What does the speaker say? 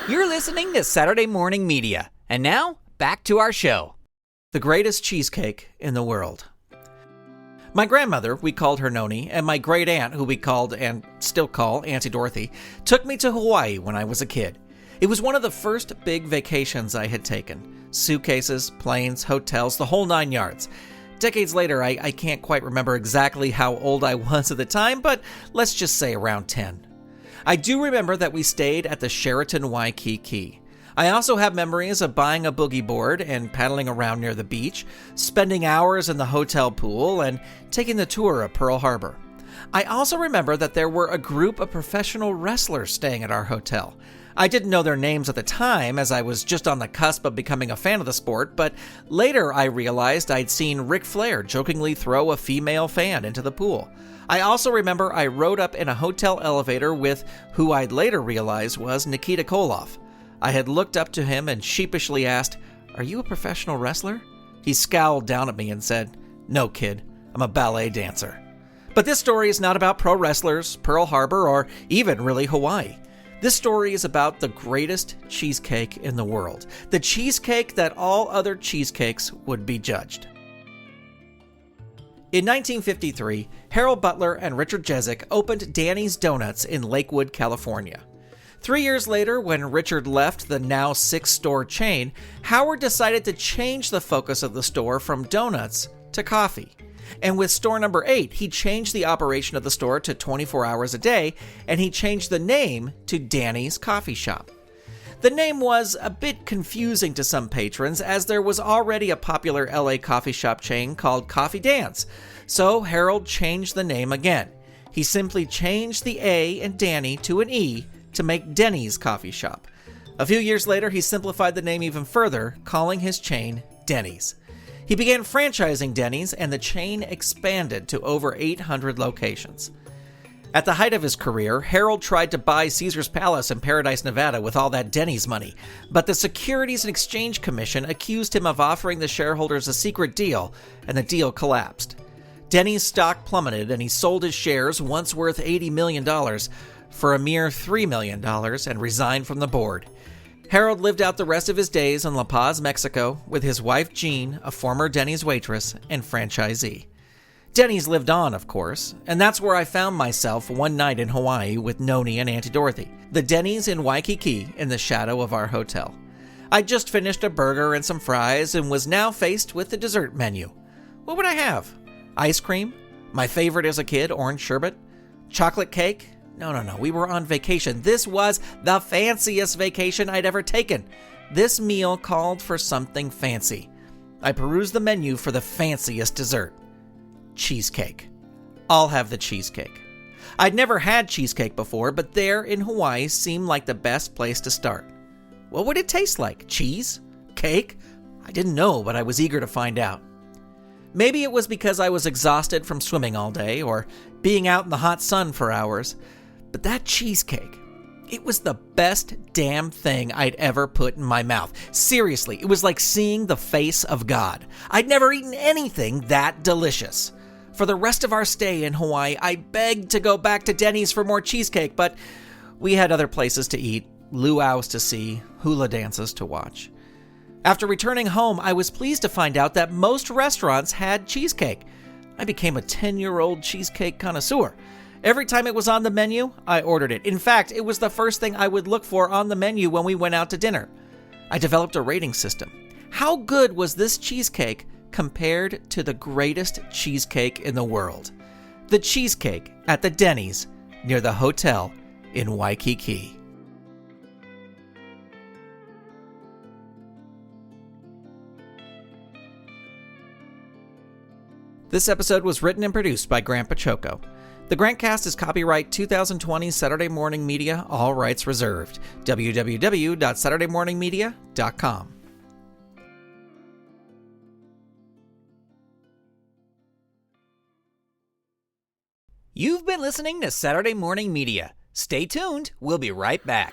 You're listening to Saturday Morning Media. And now, back to our show. The greatest cheesecake in the world. My grandmother, we called her Noni, and my great aunt, who we called and still call Auntie Dorothy, took me to Hawaii when I was a kid. It was one of the first big vacations I had taken. Suitcases, planes, hotels, the whole 9 yards. Decades later, I can't quite remember exactly how old I was at the time, but let's just say around 10. I do remember that we stayed at the Sheraton Waikiki. I also have memories of buying a boogie board and paddling around near the beach, spending hours in the hotel pool, and taking the tour of Pearl Harbor. I also remember that there were a group of professional wrestlers staying at our hotel. I didn't know their names at the time, as I was just on the cusp of becoming a fan of the sport, but later I realized I'd seen Ric Flair jokingly throw a female fan into the pool. I also remember I rode up in a hotel elevator with who I'd later realize was Nikita Koloff. I had looked up to him and sheepishly asked, "Are you a professional wrestler?" He scowled down at me and said, "No, kid, I'm a ballet dancer." But this story is not about pro wrestlers, Pearl Harbor, or even really Hawaii. This story is about the greatest cheesecake in the world. The cheesecake that all other cheesecakes would be judged. In 1953, Harold Butler and Richard Jezik opened Danny's Donuts in Lakewood, California. 3 years later, when Richard left the now 6-store chain, Howard decided to change the focus of the store from donuts to coffee. And with store number 8, he changed the operation of the store to 24 hours a day, and he changed the name to Danny's Coffee Shop. The name was a bit confusing to some patrons, as there was already a popular LA coffee shop chain called Coffee Dan's, so Harold changed the name again. He simply changed the A in Danny to an E to make Denny's Coffee Shop. A few years later, he simplified the name even further, calling his chain Denny's. He began franchising Denny's, and the chain expanded to over 800 locations. At the height of his career, Harold tried to buy Caesar's Palace in Paradise, Nevada with all that Denny's money, but the Securities and Exchange Commission accused him of offering the shareholders a secret deal, and the deal collapsed. Denny's stock plummeted, and he sold his shares, once worth $80 million, for a mere $3 million and resigned from the board. Harold lived out the rest of his days in La Paz, Mexico, with his wife Jean, a former Denny's waitress and franchisee. Denny's lived on, of course, and that's where I found myself one night in Hawaii with Noni and Auntie Dorothy, the Denny's in Waikiki in the shadow of our hotel. I'd just finished a burger and some fries and was now faced with the dessert menu. What would I have? Ice cream? My favorite as a kid, orange sherbet? Chocolate cake? No, we were on vacation. This was the fanciest vacation I'd ever taken. This meal called for something fancy. I perused the menu for the fanciest dessert. Cheesecake. I'll have the cheesecake. I'd never had cheesecake before, but there in Hawaii seemed like the best place to start. What would it taste like? Cheese? Cake? I didn't know, but I was eager to find out. Maybe it was because I was exhausted from swimming all day or being out in the hot sun for hours, but that cheesecake, it was the best damn thing I'd ever put in my mouth. Seriously, it was like seeing the face of God. I'd never eaten anything that delicious. For the rest of our stay in Hawaii, I begged to go back to Denny's for more cheesecake, but we had other places to eat, luau's to see, hula dances to watch. After returning home, I was pleased to find out that most restaurants had cheesecake. I became a 10-year-old cheesecake connoisseur. Every time it was on the menu, I ordered it. In fact, it was the first thing I would look for on the menu when we went out to dinner. I developed a rating system. How good was this cheesecake compared to the greatest cheesecake in the world? The cheesecake at the Denny's near the hotel in Waikiki. This episode was written and produced by Grant Pachoco. The GrantCast is copyright 2020 Saturday Morning Media, all rights reserved. www.saturdaymorningmedia.com. You've been listening to Saturday Morning Media. Stay tuned. We'll be right back.